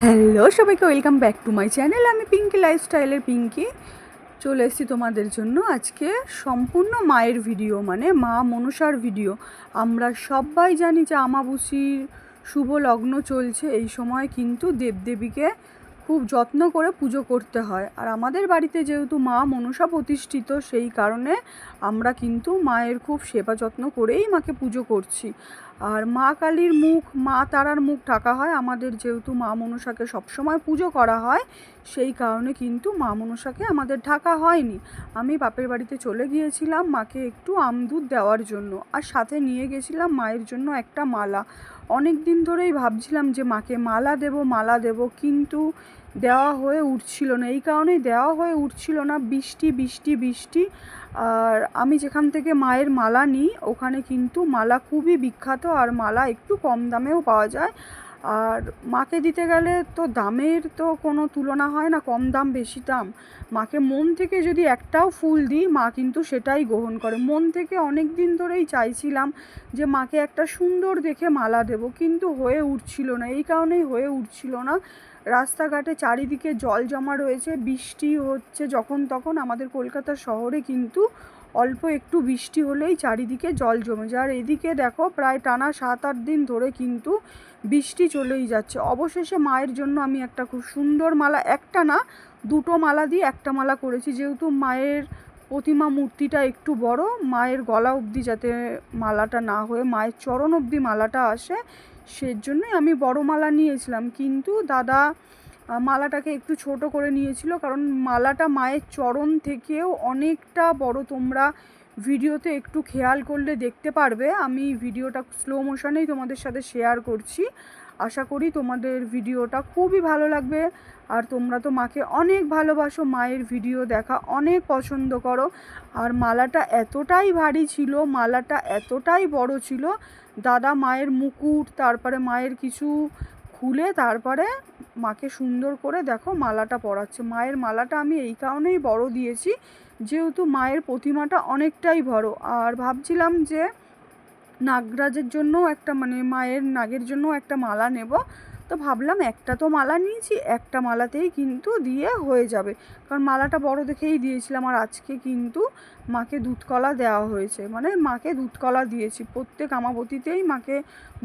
Hello সবাইকে, welcome back to my channel. আমি পিঙ্কি লাইফস্টাইলের পিঙ্কি চলে এসেছি তোমাদের জন্য আজকে সম্পূর্ণ মায়ের ভিডিও, মানে মা মনসার ভিডিও। আমরা সবাই জানি যে আমাবস্যার শুভ লগ্ন চলছে, এই সময় কিন্তু দেবদেবীকে খুব যত্ন করে পুজো করতে হয়। আর আমাদের বাড়িতে যেহেতু মা মনসা প্রতিষ্ঠিত, সেই কারণে আমরা কিন্তু মায়ের খুব সেবা যত্ন করেই মাকে পুজো করছি। আর মা কালীর মুখ, মা তারার মুখ ঢাকা হয়। আমাদের যেহেতু মা মনসাকে সবসময় পুজো করা হয়, সেই কারণে কিন্তু মা মনসাকে আমাদের ঢাকা হয়নি। আমি বাপের বাড়িতে চলে গিয়েছিলাম মাকে একটু আমদুধ দেওয়ার জন্য, আর সাথে নিয়ে গেছিলাম মায়ের জন্য একটা মালা। অনেক দিন ধরেই ভাবছিলাম যে মাকে মালা দেব, কিন্তু দেওয়া হয়ে উঠছিল না। এই কারণেই দেওয়া হয়ে উঠছিল না, বৃষ্টি বৃষ্টি বৃষ্টি। আর আমি যেখান থেকে মায়ের মালা নিই ওখানে কিন্তু মালা খুবই বিখ্যাত, আর মালা একটু কম দামেও পাওয়া যায়। আর মাকে দিতে গেলে তো দামের তো কোনো তুলনা হয় না, কম দাম বেশি দাম। মাকে মন থেকে যদি একটাও ফুল দিই, মা কিন্তু সেটাই গ্রহণ করে। মন থেকে অনেক দিন ধরেই চাইছিলাম যে মাকে একটা সুন্দর দেখে মালা দেব, কিন্তু হয়ে উঠছিল না। এই কারণেই হয়ে উঠছিল না, রাস্তাঘাটে চারিদিকে জল জমা রয়েছে, বৃষ্টি হচ্ছে যখন তখন। আমাদের কলকাতা শহরে কিন্তু অল্প একটু বৃষ্টি হলেই চারিদিকে জল জমে যায়। আর এদিকে দেখো প্রায় টানা 7-8 দিন ধরে কিন্তু বৃষ্টি চলেই যাচ্ছে। অবশেষে মায়ের জন্য আমি একটা খুব সুন্দর মালা, একটা না দুটো মালা দিয়ে একটা মালা করেছি। যেহেতু মায়ের প্রতিমা মূর্তিটা একটু বড়, মায়ের গলা অবধি যাতে মালাটা না হয়ে মায়ের চরণ অবধি মালাটা আসে, সেজন্যই আমি বড় মালা নিয়েছিলাম। কিন্তু দাদা মালাটাকে একটু ছোট করে নিয়েছিল, কারণ মালাটা মায়ের চরণ থেকেও অনেকটা বড়। তোমরা ভিডিওতে একটু খেয়াল করলে দেখতে পারবে। আমি ভিডিওটা স্লো মোশনেই তোমাদের সাথে শেয়ার করছি। আশা করি তোমাদের ভিডিওটা খুবই ভালো লাগবে। আর তোমরা তো মাকে অনেক ভালোবাসো, মায়ের ভিডিও দেখা অনেক পছন্দ করো। আর মালাটা এতটাই ভারী ছিল, মালাটা এতটাই বড় ছিল, দাদা মায়ের মুকুট তারপরে মায়ের কিছু খুলে তারপরে মাকে সুন্দর করে দেখো মালাটা পরাচ্ছে। মায়ের মালাটা আমি এই কারণেই বড় দিয়েছি, যেহেতু মায়ের প্রতিমাটা অনেকটাই বড়। আর ভাবছিলাম যে নাগরাজের জন্য একটা, মানে মায়ের নাগের জন্য একটা মালা নেব। তো ভাবলাম একটা তো মালা নিয়েছি, একটা মালাতেই কিন্তু দিয়ে হয়ে যাবে, কারণ মালাটা বড় দেখেই দিয়েছিলাম। আর আজকে কিন্তু মাকে দুধকলা দেওয়া হয়েছে, মানে মাকে দুধকলা দিয়েছি। প্রত্যেক আমাবতীতেই মাকে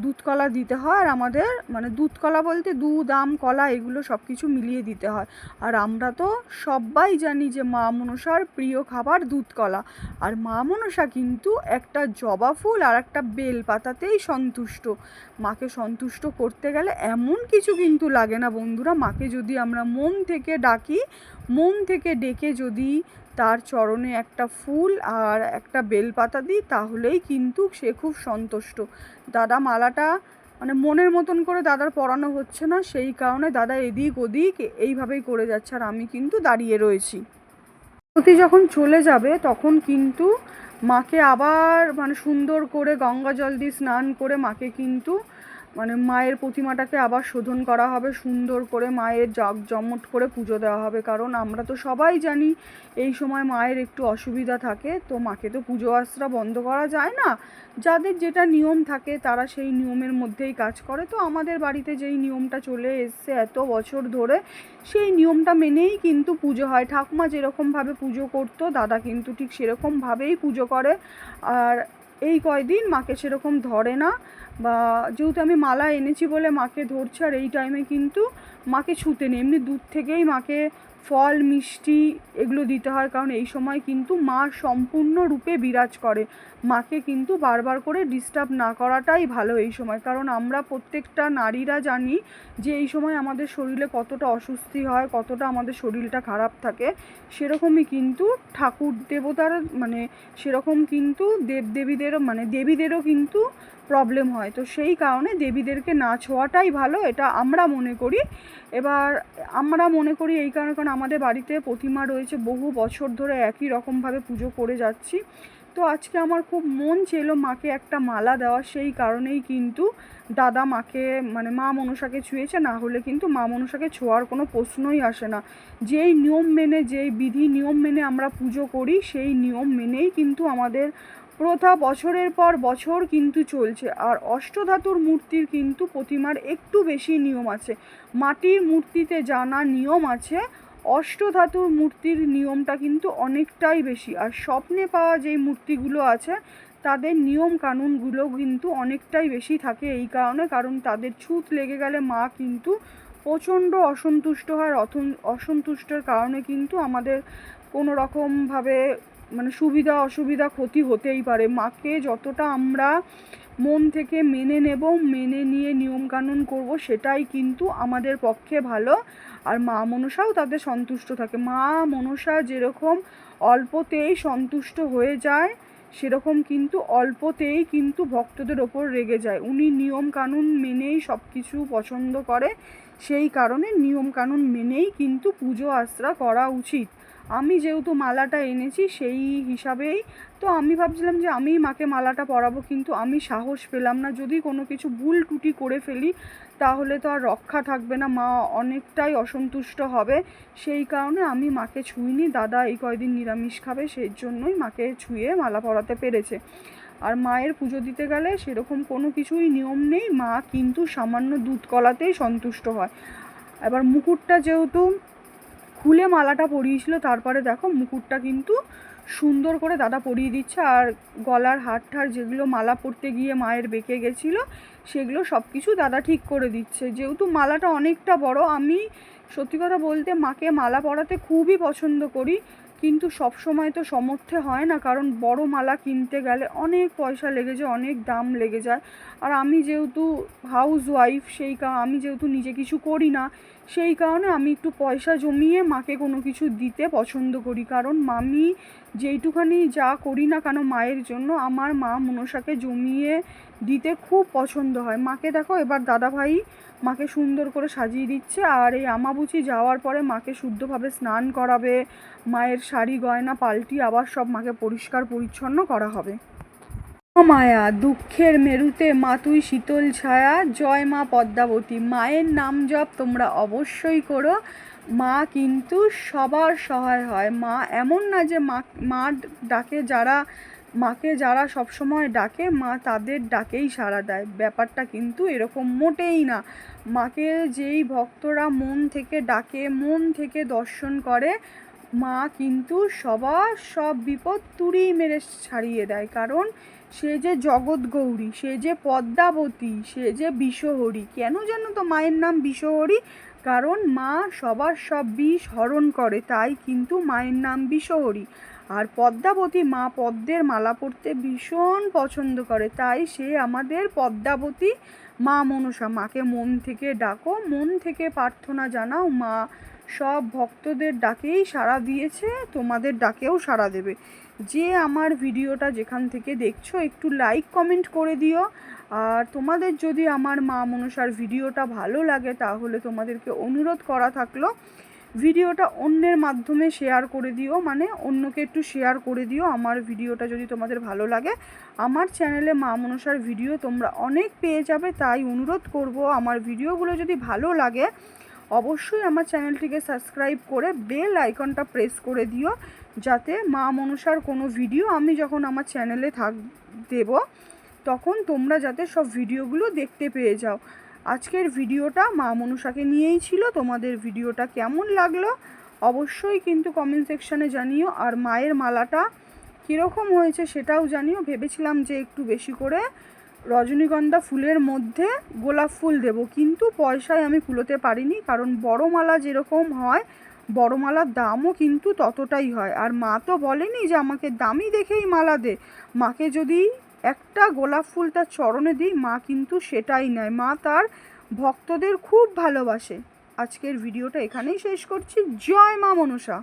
দুধকলা দিতে হয়। আর আমাদের মানে দুধকলা বলতে দুধ, আম, কলা এগুলো সব কিছু মিলিয়ে দিতে হয়। আর আমরা তো সবাই জানি যে মা মনসার প্রিয় খাবার দুধকলা। আর মা মনসা কিন্তু একটা জবা ফুল আর একটা বেল পাতাতেই সন্তুষ্ট। মাকে সন্তুষ্ট করতে গেলে এমন কিছু কিন্তু লাগে না বন্ধুরা। মাকে যদি আমরা মন থেকে ডাকি, মন থেকে ডেকে যদি তার চরণে একটা ফুল আর একটা বেল পাতা দিই, তাহলেই কিন্তু সে খুব সন্তুষ্ট। দাদা মালাটা মানে মনের মতন করে দাদার পরানো হচ্ছে না, সেই কারণে দাদা এদিক ওদিক এইভাবেই করে যাচ্ছে, আর আমি কিন্তু দাঁড়িয়ে রয়েছি। সতী যখন চলে যাবে তখন কিন্তু মাকে আবার মানে সুন্দর করে গঙ্গা জল দিয়ে স্নান করে মাকে কিন্তু মানে মায়ের প্রতিমাটাকে আবার শোধন করা হবে, সুন্দর করে মায়ের জাঁকজমট করে পুজো দেওয়া হবে। কারণ আমরা তো সবাই জানি এই সময় মায়ের একটু অসুবিধা থাকে, তো মাকে তো পুজো আশ্রা বন্ধ করা যায় না। যাদের যেটা নিয়ম থাকে তারা সেই নিয়মের মধ্যেই কাজ করে। তো আমাদের বাড়িতে যেই নিয়মটা চলে এসছে এত বছর ধরে, সেই নিয়মটা মেনেই কিন্তু পুজো হয়। ঠাকুমা যেরকমভাবে পুজো করতো দাদা কিন্তু ঠিক সেরকমভাবেই পুজো করে। আর এই কয়দিন মাকে সেরকম ধরে না, বা যেহেতু আমি মালা এনেছি বলে মাকে ধরছে। আর এই টাইমে কিন্তু মাকে ছুতে নেই, এমনি দূর থেকেই মাকে ফল মিষ্টি এগুলো দিতে হয়, কারণ এই সময় কিন্তু মা সম্পূর্ণ রূপে বিরাজ করে। মাকে কিন্তু বারবার করে ডিস্টার্ব না করাটাই ভালো এই সময়, কারণ আমরা প্রত্যেকটা নারীরা জানি যে এই সময় আমাদের শরীরে কতটা অস্বস্তি হয়, কতটা আমাদের শরীরটা খারাপ থাকে। সেরকমই কিন্তু ঠাকুর দেবতার মানে সেরকম কিন্তু দেবদেবীদেরও মানে দেবীদেরও কিন্তু প্রবলেম হয়। তো সেই কারণে দেবীদেরকে না ছোঁয়াটাই ভালো, এটা আমরা মনে করি। এবার আমরা মনে করি এই কারণে, কারণ আমাদের বাড়িতে প্রতিমা রয়েছে, বহু বছর ধরে একই রকমভাবে পুজো করে যাচ্ছি। তো আজকে আমার খুব মন ছিল মাকে একটা মালা দেওয়া, সেই কারণেই কিন্তু দাদা মাকে মানে মা মনসাকে ছুঁয়েছে। না হলে কিন্তু মা মনসাকে ছোঁয়ার কোনো প্রশ্নই আসে না। যেই নিয়ম মেনে, যেই বিধি নিয়ম মেনে আমরা পুজো করি, সেই নিয়ম মেনেই কিন্তু আমাদের প্রথা বছরের পর বছর কিন্তু চলছে। আর অষ্টধাতুর মূর্তির কিন্তু প্রতিমার একটু বেশি নিয়ম আছে। মাটির মূর্তিতে জানা নিয়ম আছে, অষ্টধাতুর মূর্তির নিয়মটা কিন্তু অনেকটাই বেশি। আর স্বপ্নে পাওয়া যেই মূর্তিগুলো আছে তাদের নিয়ম কানুনগুলো কিন্তু অনেকটাই বেশি থাকে। এই কারণ তাদের ছুঁত লেগে গেলে মা কিন্তু প্রচণ্ড অসন্তুষ্ট হয়। অসন্তুষ্টের কারণে কিন্তু আমাদের কোনো রকমভাবে মানে সুবিধা অসুবিধা ক্ষতি হতেই পারে। মাকে যতটা আমরা মন থেকে মেনে নেব, মেনে নিয়ে নিয়মকানুন করব, সেটাই কিন্তু আমাদের পক্ষে ভালো। আর মা মনসাও তাদের সন্তুষ্ট থাকে। মা মনসা যেরকম অল্পতেই সন্তুষ্ট হয়ে যায়, সেরকম কিন্তু অল্পতেই কিন্তু ভক্তদের ওপর রেগে যায়। উনি নিয়মকানুন মেনেই সব কিছু পছন্দ করে, সেই কারণে নিয়মকানুন মেনেই কিন্তু পুজো আশ্রা করা উচিত। আমি যেহেতু মালাটা এনেছি সেই হিসাবেই তো আমি ভাবছিলাম যে আমিই মাকে মালাটা পরাবো, কিন্তু আমি সাহস পেলাম না। যদি কোনো কিছু ভুল ত্রুটি করে ফেলি তাহলে তো আর রক্ষা থাকবে না, মা অনেকটাই অসন্তুষ্ট হবে। সেই কারণে আমি মাকে ছুঁইনি। দাদা এই কয়দিন নিরামিষ খাবে, সেই জন্যই মাকে ছুঁয়ে মালা পরাতে পেরেছে। আর মায়ের পুজো দিতে গেলে সেরকম কোনো কিছুই নিয়ম নেই, মা কিন্তু সামান্য দুধ কলাতেই সন্তুষ্ট হয়। এবার মুকুটটা যেহেতু খুলে মালাটা পরিয়েছিল, তারপরে দেখো মুকুটটা কিন্তু সুন্দর করে দাদা পরিয়ে দিচ্ছে। আর গলার হার ঠার যেগুলো মালা পরতে গিয়ে মায়ের বেঁকে গেছিলো সেগুলো সব কিছু দাদা ঠিক করে দিচ্ছে। যেহেতু মালাটা অনেকটা বড়, আমি সত্যি কথা বলতে মাকে মালা পরাতে খুবই পছন্দ করি, কিন্তু সব সময় তো সামর্থ্যে হয় না, কারণ বড় মালা কিনতে গেলে অনেক পয়সা লেগে যায়, অনেক দাম লেগে যায়। আর আমি যেহেতু হাউস ওয়াইফ, আমি যেহেতু নিজে কিছু করি না, সেই কারণে আমি একটু পয়সা জমিয়ে মাকে কোনো কিছু দিতে পছন্দ করি। কারণ আমি যেইটুখানি যা করি না কেন মায়ের জন্য, আমার মা মনসাকে জমিয়ে দিতে খুব পছন্দ হয়। মাকে দেখো এবার দাদাভাই মাকে সুন্দর করে সাজিয়ে দিচ্ছে। আর এই আমাবুচি যাওয়ার পরে মাকে শুদ্ধভাবে স্নান করাবে, মায়ের শাড়ি গয়না পাল্টি আবার সব মাকে পরিষ্কার পরিচ্ছন্ন করা হবে। মায়া দুঃখের মেরুতে মা তুই শীতল ছায়া, জয় মা পদ্মাবতী। মায়ের নাম জপ তোমরা অবশ্যই করো, মা কিন্তু সবার সহায় হয়। মা এমন না যে মা ডাকে মাকে যারা সবসময় ডাকে মা তাদের ডাকেই সাড়া দেয়, ব্যাপারটা কিন্তু এরকম মোটেই না। মাকে যেই ভক্তরা মন থেকে ডাকে, মন থেকে দর্শন করে, মা কিন্তু সবার সব বিপদ তুড়ি মেরে ছাড়িয়ে দেয়। কারণ সে যে জগৎ গৌরী, সে যে পদ্মাবতী, সে যে বিষহরী। কেন জানো তো মায়ের নাম বিষহরী? কারণ মা সবার সব বিষ হরণ করে, তাই কিন্তু মায়ের নাম বিষহরী। আর পদ্মাবতী, মা পদ্মের মালা পরতে ভীষণ পছন্দ করে, তাই সে আমাদের পদ্মাবতী মা মনসা। মাকে মন থেকে ডাকো, মন থেকে প্রার্থনা জানাও, মা সব ভক্তদের ডাকেই সাড়া দিয়েছে, তোমাদের ডাকেও সাড়া দেবে। যে আমার ভিডিওটা যেখান থেকে দেখছো একটু লাইক কমেন্ট করে দিও। আর তোমাদের যদি আমার মা মনসার ভিডিওটা ভালো লাগে তাহলে তোমাদেরকে অনুরোধ করা থাকলো ভিডিওটা অন্যের মাধ্যমে শেয়ার করে দিও, মানে অন্যকে একটু শেয়ার করে দিও আমার ভিডিওটা যদি তোমাদের ভালো লাগে। আমার চ্যানেলে মা মনসার ভিডিও তোমরা অনেক পেয়ে যাবে, তাই অনুরোধ করব আমার ভিডিওগুলো যদি ভালো লাগে অবশ্যই আমার চ্যানেলটিকে সাবস্ক্রাইব করে বেল আইকনটা প্রেস করে দিও, যাতে মা মনসার কোনো ভিডিও আমি যখন আমার চ্যানেলে দেব তখন তোমরা যাতে সব ভিডিওগুলো দেখতে পেয়ে যাও। আজকের ভিডিওটা মা মনসাকে নিয়েই ছিল। তোমাদের ভিডিওটা কেমন লাগলো অবশ্যই কিন্তু কমেন্ট সেকশানে জানিও। আর মায়ের মালাটা কীরকম হয়েছে সেটাও জানিও। ভেবেছিলাম যে একটু বেশি করে রজনীগন্ধা ফুলের মধ্যে গোলাপ ফুল দেব, কিন্তু পয়সায় আমি কুলোতে পারিনি, কারণ বড় মালা যেরকম হয় বড় মালার দামও কিন্তু ততটাই হয়। আর মা তো বলেনি যে আমাকে দামি দেখেই মালা দে, মাকে যদি একটা গোলাপ ফুল তার চরণে দিই মা কিন্তু সেটাই নেয়। মা তার ভক্তদের খুব ভালোবাসে। আজকের ভিডিওটা এখানেই শেষ করছি। জয় মা মনসা।